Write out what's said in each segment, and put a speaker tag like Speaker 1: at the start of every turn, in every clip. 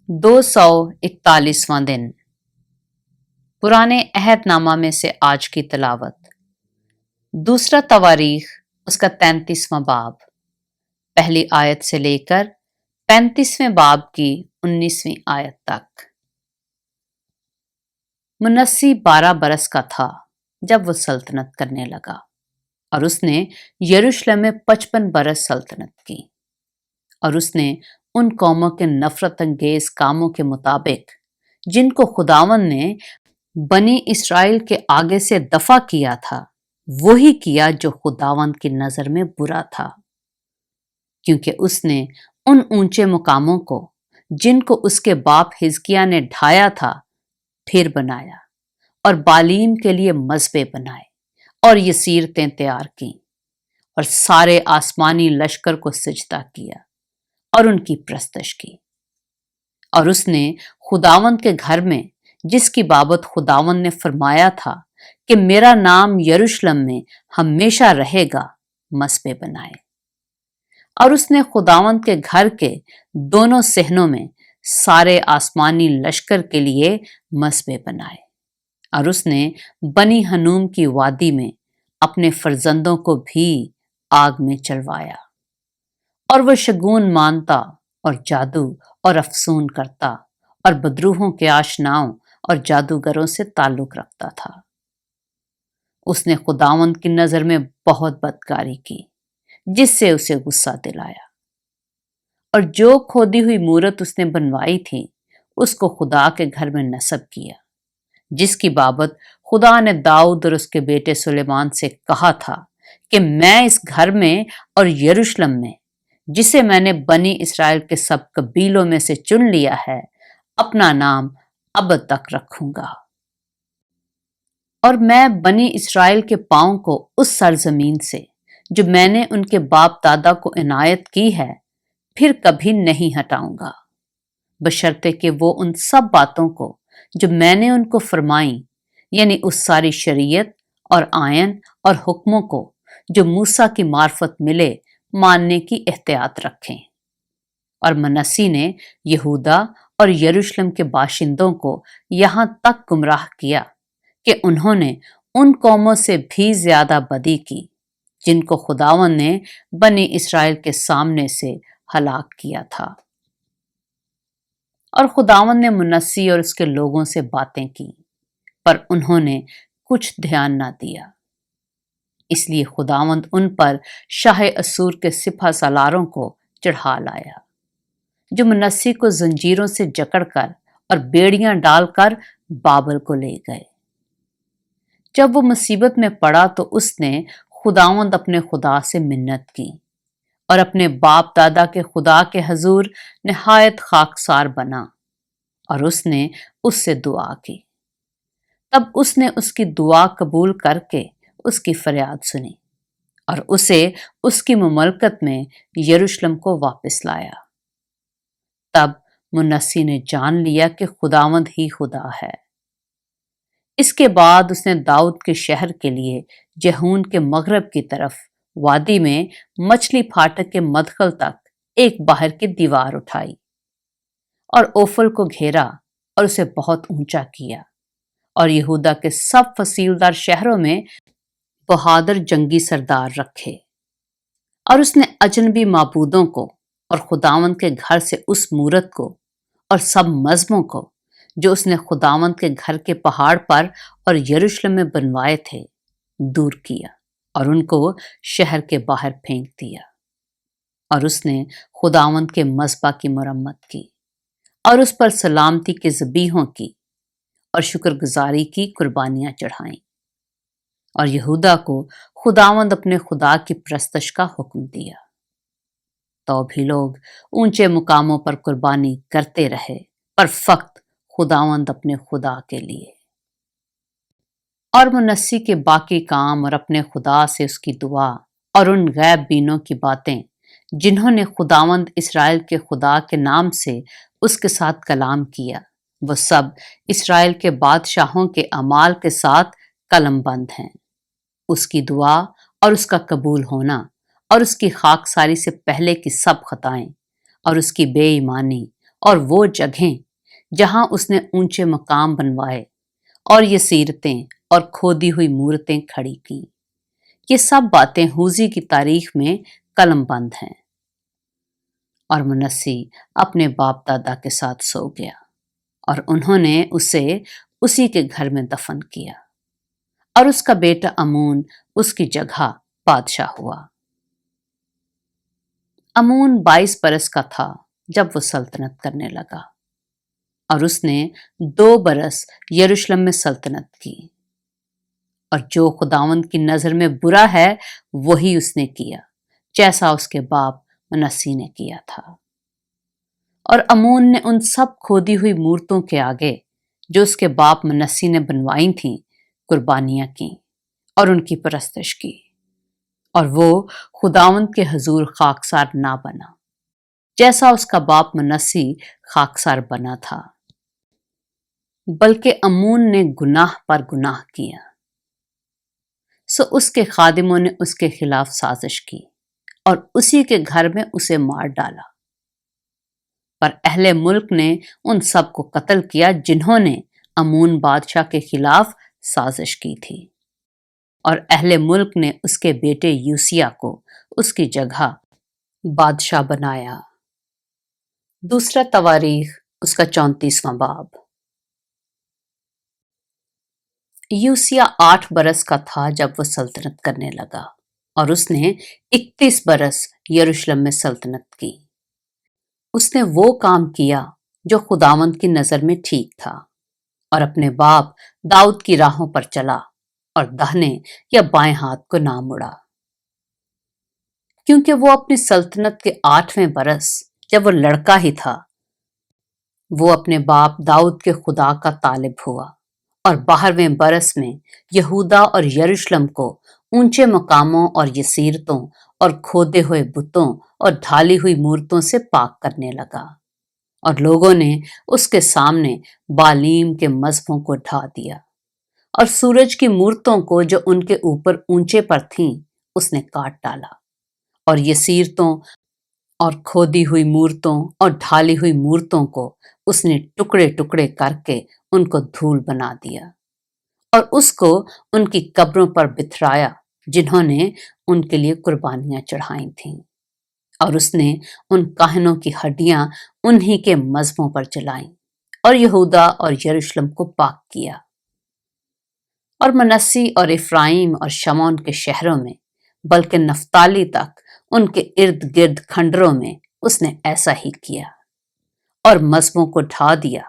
Speaker 1: 241واں دن پرانے عہد نامہ میں سے آج کی تلاوت دوسرا تواریخ اس کا 33واں باب پہلی آیت سے لے کر 35ویں باب کی 19ویں آیت تک۔ منسی 12 برس کا تھا جب وہ سلطنت کرنے لگا، اور اس نے یروشلم میں 55 برس سلطنت کی، اور اس نے ان قوموں کے نفرت انگیز کاموں کے مطابق جن کو خداوند نے بنی اسرائیل کے آگے سے دفع کیا تھا وہی کیا جو خداوند کی نظر میں برا تھا، کیونکہ اس نے ان اونچے مقاموں کو جن کو اس کے باپ حزقیاہ نے ڈھایا تھا پھر بنایا، اور بالیم کے لیے مذبے بنائے اور یسیرتیں تیار کیں، اور سارے آسمانی لشکر کو سجدہ کیا اور ان کی پرستش کی۔ اور اس نے خداوند کے گھر میں جس کی بابت خداوند نے فرمایا تھا کہ میرا نام یروشلم میں ہمیشہ رہے گا، مذبے بنائے۔ اور اس نے خداوند کے گھر کے دونوں صحنوں میں سارے آسمانی لشکر کے لیے مذبے بنائے، اور اس نے بنی ہنوم کی وادی میں اپنے فرزندوں کو بھی آگ میں چلوایا، اور وہ شگون مانتا اور جادو اور افسون کرتا اور بدروحوں کے آشناؤں اور جادوگروں سے تعلق رکھتا تھا۔ اس نے خداوند کی نظر میں بہت بدکاری کی جس سے اسے غصہ دلایا، اور جو کھودی ہوئی مورت اس نے بنوائی تھی اس کو خدا کے گھر میں نصب کیا، جس کی بابت خدا نے داؤد اور اس کے بیٹے سلیمان سے کہا تھا کہ میں اس گھر میں اور یروشلم میں جسے میں نے بنی اسرائیل کے سب قبیلوں میں سے چن لیا ہے اپنا نام ابد تک رکھوں گا، اور میں بنی اسرائیل کے پاؤں کو اس سرزمین سے جو میں نے ان کے باپ دادا کو عنایت کی ہے پھر کبھی نہیں ہٹاؤں گا، بشرطے کہ وہ ان سب باتوں کو جو میں نے ان کو فرمائیں، یعنی اس ساری شریعت اور آئین اور حکموں کو جو موسیٰ کی معرفت ملے ماننے کی احتیاط رکھیں۔ اور منسی نے یہودا اور یروشلم کے باشندوں کو یہاں تک گمراہ کیا کہ انہوں نے ان قوموں سے بھی زیادہ بدی کی جن کو خداوند نے بنی اسرائیل کے سامنے سے ہلاک کیا تھا۔ اور خداوند نے منسی اور اس کے لوگوں سے باتیں کی، پر انہوں نے کچھ دھیان نہ دیا، اس لیے خداوند ان پر شاہ اسور کے سپہ سالاروں کو چڑھا لایا، جو منسی کو زنجیروں سے جکڑ کر اور بیڑیاں ڈال کر بابل کو لے گئے۔ جب وہ مصیبت میں پڑا تو اس نے خداوند اپنے خدا سے منت کی اور اپنے باپ دادا کے خدا کے حضور نہایت خاکسار بنا، اور اس نے اس سے دعا کی۔ تب اس نے اس کی دعا قبول کر کے اس کی فریاد سنی اور اسے اس کی مملکت میں یروشلم کو واپس لایا۔ تب منسی نے جان لیا کہ خداوند ہی خدا ہے۔ اس کے بعد اس نے داؤد کے شہر کے لیے جہون کے مغرب کی طرف وادی میں مچھلی پھاٹک کے مدخل تک ایک باہر کی دیوار اٹھائی اور اوفل کو گھیرا اور اسے بہت اونچا کیا، اور یہودا کے سب فصیلدار شہروں میں بہادر جنگی سردار رکھے، اور اس نے اجنبی معبودوں کو اور خداوند کے گھر سے اس مورت کو اور سب مذبوں کو جو اس نے خداوند کے گھر کے پہاڑ پر اور یروشلم میں بنوائے تھے دور کیا اور ان کو شہر کے باہر پھینک دیا، اور اس نے خداوند کے مذبح کی مرمت کی اور اس پر سلامتی کے ذبیحوں کی اور شکر گزاری کی قربانیاں چڑھائیں، اور یہودا کو خداوند اپنے خدا کی پرستش کا حکم دیا۔ تو بھی لوگ اونچے مقاموں پر قربانی کرتے رہے، پر فقط خداوند اپنے خدا کے لیے۔ اور منسی کے باقی کام اور اپنے خدا سے اس کی دعا اور ان غیب بینوں کی باتیں جنہوں نے خداوند اسرائیل کے خدا کے نام سے اس کے ساتھ کلام کیا، وہ سب اسرائیل کے بادشاہوں کے اعمال کے ساتھ قلم بند ہیں۔ اس کی دعا اور اس کا قبول ہونا اور اس کی خاکساری سے پہلے کی سب خطائیں اور اس کی بے ایمانی اور وہ جگہیں جہاں اس نے اونچے مقام بنوائے اور یہ سیرتیں اور کھودی ہوئی مورتیں کھڑی کی، یہ سب باتیں ہوزی کی تاریخ میں قلم بند ہیں۔ اور منسی اپنے باپ دادا کے ساتھ سو گیا اور انہوں نے اسے اسی کے گھر میں دفن کیا، اور اس کا بیٹا امون اس کی جگہ بادشاہ ہوا۔ امون 22 برس کا تھا جب وہ سلطنت کرنے لگا، اور اس نے 2 برس یروشلم میں سلطنت کی، اور جو خداوند کی نظر میں برا ہے وہی اس نے کیا، جیسا اس کے باپ منسی نے کیا تھا۔ اور امون نے ان سب کھودی ہوئی مورتوں کے آگے جو اس کے باپ منسی نے بنوائی تھیں قربانیاں کیں اور ان کی پرستش کی، اور وہ خداوند کے حضور خاکسار نہ بنا جیسا اس کا باپ منسی خاکسار بنا تھا، بلکہ امون نے گناہ پر گناہ کیا۔ سو اس کے خادموں نے اس کے خلاف سازش کی اور اسی کے گھر میں اسے مار ڈالا، پر اہل ملک نے ان سب کو قتل کیا جنہوں نے امون بادشاہ کے خلاف سازش کی تھی، اور اہل ملک نے اس کے بیٹے یوسیہ کو اس کی جگہ بادشاہ بنایا۔ دوسرا تواریخ اس کا 34واں باب۔ یوسیہ 8 برس کا تھا جب وہ سلطنت کرنے لگا، اور اس نے 31 برس یروشلم میں سلطنت کی۔ اس نے وہ کام کیا جو خداوند کی نظر میں ٹھیک تھا، اور اپنے باپ داؤد کی راہوں پر چلا اور داہنے یا بائیں ہاتھ کو نہ مڑا، کیونکہ وہ اپنی سلطنت کے 8ویں برس جب وہ لڑکا ہی تھا، وہ اپنے باپ داؤد کے خدا کا طالب ہوا، اور 12ویں برس میں یہودا اور یروشلم کو اونچے مقاموں اور یسیرتوں اور کھودے ہوئے بتوں اور ڈھالی ہوئی مورتوں سے پاک کرنے لگا، اور لوگوں نے اس کے سامنے بالیم کے مذبحوں کو ڈھا دیا، اور سورج کی مورتوں کو جو ان کے اوپر اونچے پر تھیں اس نے کاٹ ڈالا، اور یسیرتوں اور کھودی ہوئی مورتوں اور ڈھالی ہوئی مورتوں کو اس نے ٹکڑے ٹکڑے کر کے ان کو دھول بنا دیا، اور اس کو ان کی قبروں پر بتھرایا جنہوں نے ان کے لیے قربانیاں چڑھائی تھیں، اور اس نے ان کاہنوں کی ہڈیاں انہی کے مذبحوں پر جلائیں اور یہودا اور یروشلم کو پاک کیا۔ اور منسی اور افرائیم اور شمعون کے شہروں میں بلکہ نفتالی تک ان کے ارد گرد کھنڈروں میں اس نے ایسا ہی کیا، اور مذبحوں کو ڈھا دیا،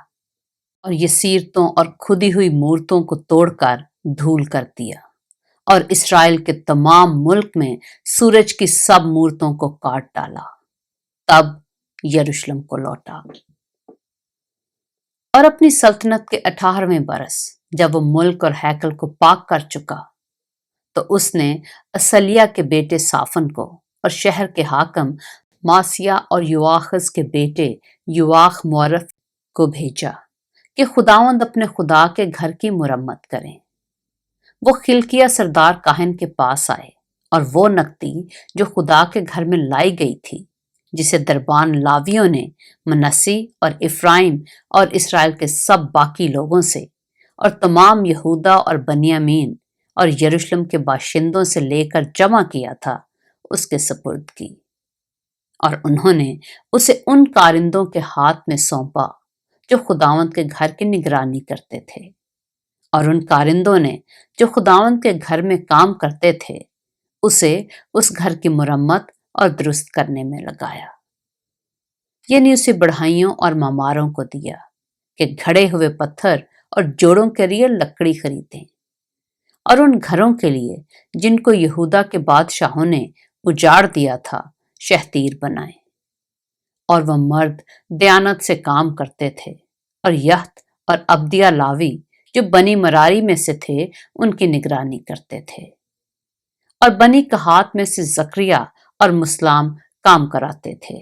Speaker 1: اور یسیرتوں اور کھدی ہوئی مورتوں کو توڑ کر دھول کر دیا، اور اسرائیل کے تمام ملک میں سورج کی سب مورتوں کو کاٹ ڈالا۔ تب یروشلم کو لوٹا۔ اور اپنی سلطنت کے 18ویں برس جب وہ ملک اور ہیکل کو پاک کر چکا، تو اس نے اسلیہ کے بیٹے صافن کو اور شہر کے حاکم ماسیہ اور یواخذ کے بیٹے یواخ مورف کو بھیجا کہ خداوند اپنے خدا کے گھر کی مرمت کریں۔ وہ خلقیہ سردار کاہن کے پاس آئے، اور وہ نقدی جو خدا کے گھر میں لائی گئی تھی، جسے دربان لاویوں نے منسی اور افرائیم اور اسرائیل کے سب باقی لوگوں سے اور تمام یہودا اور بنیامین اور یروشلم کے باشندوں سے لے کر جمع کیا تھا، اس کے سپرد کی، اور انہوں نے اسے ان کارندوں کے ہاتھ میں سونپا جو خداوند کے گھر کی نگرانی کرتے تھے، اور ان کارندوں نے جو خداوند کے گھر میں کام کرتے تھے اسے اس گھر کی مرمت اور درست کرنے میں لگایا، یعنی اسے بڑھائیوں اور ماماروں کو دیا کہ گھڑے ہوئے پتھر اور جوڑوں کے لیے لکڑی خریدیں، اور ان گھروں کے لیے جن کو یہودا کے بادشاہوں نے اجاڑ دیا تھا شہتیر بنائیں، اور وہ مرد دیانت سے کام کرتے تھے، اور یحت اور عبدیہ لاوی جو بنی مراری میں سے تھے ان کی نگرانی کرتے تھے، اور بنی کہات میں سے زکریا اور مسلام کام کراتے تھے،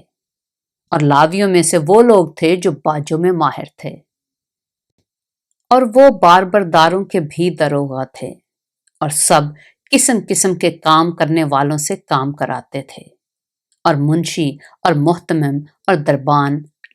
Speaker 1: اور لاویوں میں سے وہ لوگ تھے جو باجوں میں ماہر تھے، اور وہ باربرداروں کے بھی دروغہ تھے، اور سب قسم قسم کے کام کرنے والوں سے کام کراتے تھے، اور منشی اور محتمم اور دربان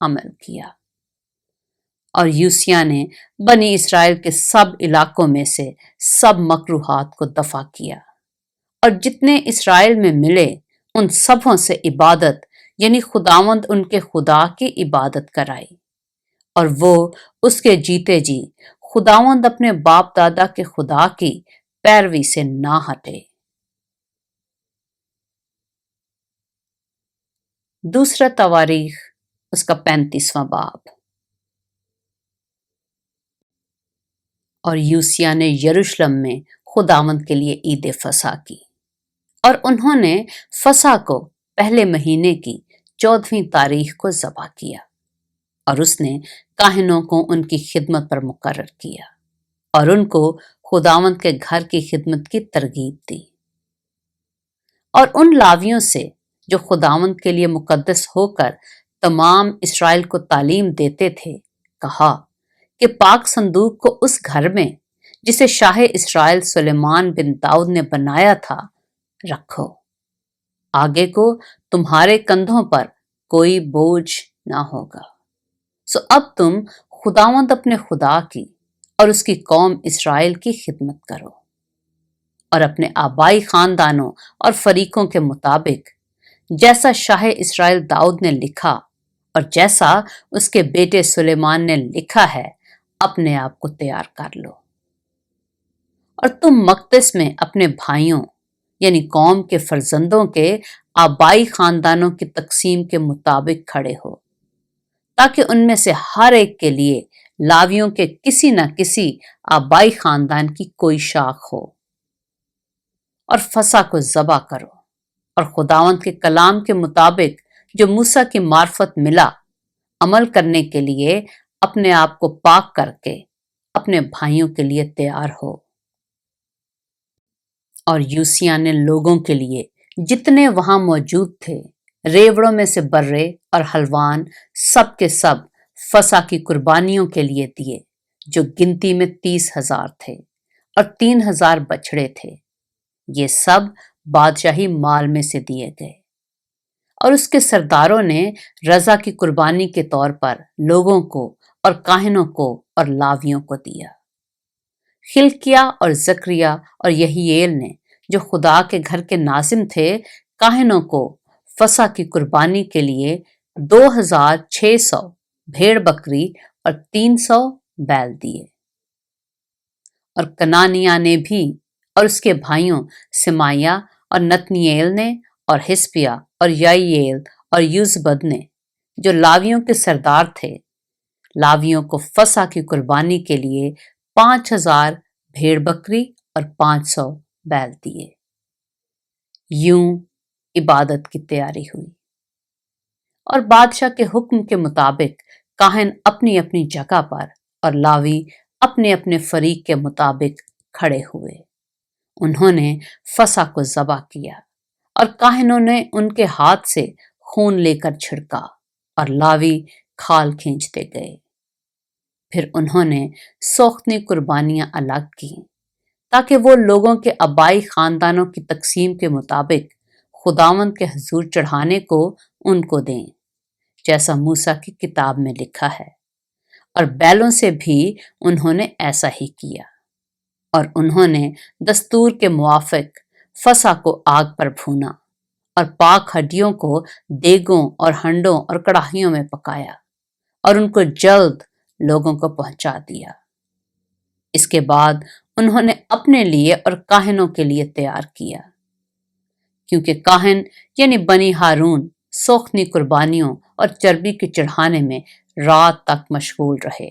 Speaker 1: عمل کیا، اور یوسیہ نے بنی اسرائیل کے سب علاقوں میں سے سب مکروہات کو دفع کیا، اور جتنے اسرائیل میں ملے ان سبوں سے عبادت یعنی خداوند ان کے خدا کی عبادت کرائی، اور وہ اس کے جیتے جی خداوند اپنے باپ دادا کے خدا کی پیروی سے نہ ہٹے۔ دوسرا تواریخ اس کا 35واں باب۔ اور یوسیہ نے یروشلم میں خداوند کے لیے عید فصح کی، اور انہوں نے فصح کو پہلے مہینے کی 14ویں تاریخ کو ذبح کیا، اور اس نے کاہنوں کو ان کی خدمت پر مقرر کیا اور ان کو خداوند کے گھر کی خدمت کی ترغیب دی، اور ان لاویوں سے جو خداوند کے لیے مقدس ہو کر تمام اسرائیل کو تعلیم دیتے تھے کہا کہ پاک صندوق کو اس گھر میں جسے شاہ اسرائیل سلیمان بن داؤد نے بنایا تھا رکھو، آگے کو تمہارے کندھوں پر کوئی بوجھ نہ ہوگا۔ سو اب تم خداوند اپنے خدا کی اور اس کی قوم اسرائیل کی خدمت کرو، اور اپنے آبائی خاندانوں اور فریقوں کے مطابق جیسا شاہ اسرائیل داؤد نے لکھا اور جیسا اس کے بیٹے سلیمان نے لکھا ہے اپنے آپ کو تیار کر لو، اور تم مقدس میں اپنے بھائیوں یعنی قوم کے فرزندوں کے آبائی خاندانوں کی تقسیم کے مطابق کھڑے ہو، تاکہ ان میں سے ہر ایک کے لیے لاویوں کے کسی نہ کسی آبائی خاندان کی کوئی شاخ ہو، اور فصح کو ذبح کرو، اور خداوند کے کلام کے مطابق جو موسیٰ کی معرفت ملا عمل کرنے کے لیے اپنے آپ کو پاک کر کے اپنے بھائیوں کے لیے تیار ہو۔ اور یوسیہ نے لوگوں کے لیے جتنے وہاں موجود تھے ریوڑوں میں سے برے اور حلوان سب کے سب فصح کی قربانیوں کے لیے دیے، جو گنتی میں 30,000 تھے، اور 3,000 بچھڑے تھے، یہ سب بادشاہی مال میں سے دیے گئے۔ اور اس کے سرداروں نے رضا کی قربانی کے طور پر لوگوں کو اور کاہنوں کو اور لاویوں کو دیا۔ خلقیہ اور زکریا اور یحییل نے جو خدا کے گھر کے ناظم تھے کاہنوں کو فصح کی قربانی کے لیے 2,600 بھیڑ بکری اور 300 بیل دیے۔ اور کنانیہ نے بھی اور اس کے بھائیوں سمائیہ اور نتنییل نے اور حسبیہ اور یائییل اور یوزبد نے جو لاویوں کے سردار تھے لاویوں کو فصح کی قربانی کے لیے 5,000 بھیڑ بکری اور 500 بیل دیے۔ یوں عبادت کی تیاری ہوئی، اور بادشاہ کے حکم کے مطابق کاہن اپنی اپنی جگہ پر اور لاوی اپنے اپنے فریق کے مطابق کھڑے ہوئے۔ انہوں نے فصح کو ذبح کیا، اور کاہنوں نے ان کے ہاتھ سے خون لے کر چھڑکا، اور لاوی کھال کھینچتے گئے۔ پھر انہوں نے سوختنی قربانیاں الگ کی تاکہ وہ لوگوں کے آبائی خاندانوں کی تقسیم کے مطابق خداوند کے حضور چڑھانے کو ان کو دیں، جیسا موسیٰ کی کتاب میں لکھا ہے، اور بیلوں سے بھی انہوں نے ایسا ہی کیا۔ اور انہوں نے دستور کے موافق فصح کو آگ پر بھونا، اور پاک ہڈیوں کو دیگوں اور ہنڈوں اور کڑاہیوں میں پکایا، اور ان کو جلد لوگوں کو پہنچا دیا۔ اس کے بعد انہوں نے اپنے لیے اور کاہنوں کے لیے تیار کیا، کیونکہ کاہن یعنی بنی ہارون سوختنی قربانیوں اور چربی کے چڑھانے میں رات تک مشغول رہے۔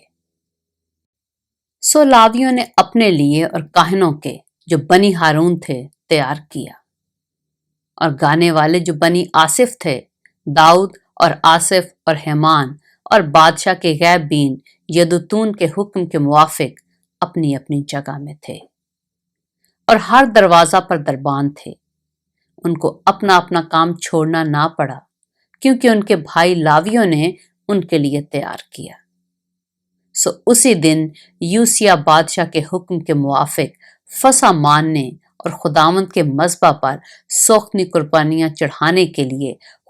Speaker 1: سو لاویوں نے اپنے لیے اور کاہنوں کے جو بنی ہارون تھے تیار کیا، اور گانے والے جو بنی آصف تھے داؤد اور آصف اور ہیمان اور بادشاہ کے غیب بین یدوتون کے حکم کے موافق اپنی اپنی جگہ میں تھے، اور ہر دروازہ پر دربان تھے۔ ان کو اپنا اپنا کام چھوڑنا نہ پڑا، کیونکہ ان کے بھائی لاویوں نے ان کے لیے تیار کیا۔ سو اسی دن یوسیہ بادشاہ کے حکم کے موافق فصح ماننے اور خداوند کے مذبح پر سوختنی قربانیاں چڑھانے کے لیے